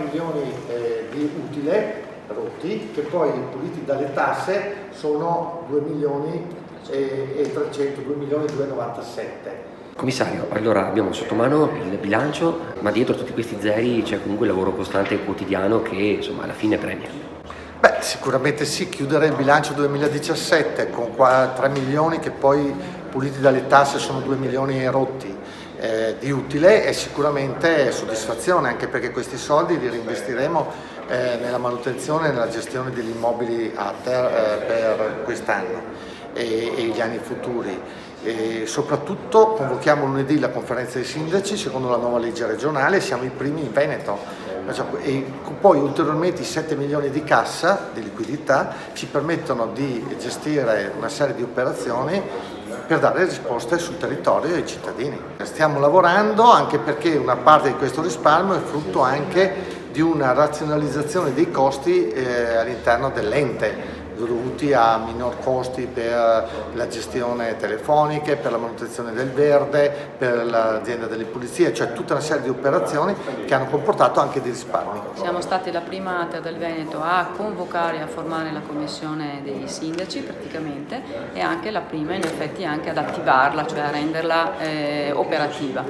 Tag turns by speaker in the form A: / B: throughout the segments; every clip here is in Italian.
A: milioni di utile rotti, che poi puliti dalle tasse sono 2 milioni e 300, 2 milioni e 297.
B: Commissario, allora abbiamo sotto mano il bilancio, ma dietro tutti questi zeri c'è comunque il lavoro costante e quotidiano che insomma alla fine premia.
A: Beh, sicuramente sì, chiudere il bilancio 2017 con 3 milioni che poi puliti dalle tasse sono 2 milioni e rotti di utile è sicuramente soddisfazione, anche perché questi soldi li reinvestiremo nella manutenzione e nella gestione degli immobili ATER per quest'anno e gli anni futuri. E soprattutto convochiamo lunedì la conferenza dei sindaci secondo la nuova legge regionale, siamo i primi in Veneto e poi ulteriormente i 7 milioni di cassa di liquidità ci permettono di gestire una serie di operazioni per dare risposte sul territorio ai cittadini. Stiamo lavorando anche perché una parte di questo risparmio è frutto anche di una razionalizzazione dei costi all'interno dell'ente, dovuti a minor costi per la gestione telefonica, per la manutenzione del verde, per l'azienda delle pulizie, cioè tutta una serie di operazioni che hanno comportato anche dei risparmi.
C: Siamo stati la prima ATER del Veneto a convocare e a formare la commissione dei sindaci praticamente e anche la prima in effetti anche ad attivarla, cioè a renderla operativa.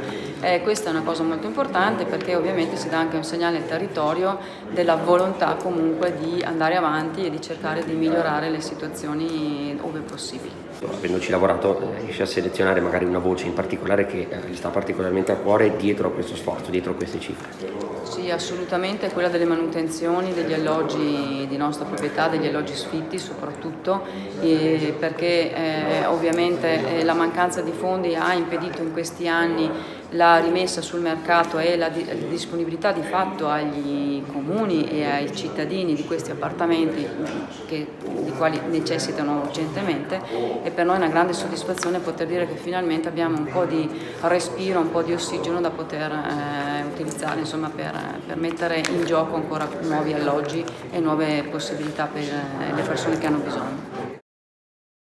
C: Questa è una cosa molto importante perché ovviamente si dà anche un segnale al territorio della volontà comunque di andare avanti e di cercare di migliorare le situazioni ove possibile.
B: Avendoci lavorato riesce a selezionare magari una voce in particolare che gli sta particolarmente a cuore dietro a questo sforzo, dietro a queste cifre?
C: Sì, assolutamente quella delle manutenzioni degli alloggi di nostra proprietà, degli alloggi sfitti soprattutto, perché ovviamente la mancanza di fondi ha impedito in questi anni la rimessa sul mercato e la disponibilità di fatto agli comuni e ai cittadini di questi appartamenti di quali necessitano urgentemente, e per noi è una grande soddisfazione poter dire che finalmente abbiamo un po' di respiro, un po' di ossigeno da poter utilizzare insomma, per mettere in gioco ancora nuovi alloggi e nuove possibilità per le persone che hanno bisogno.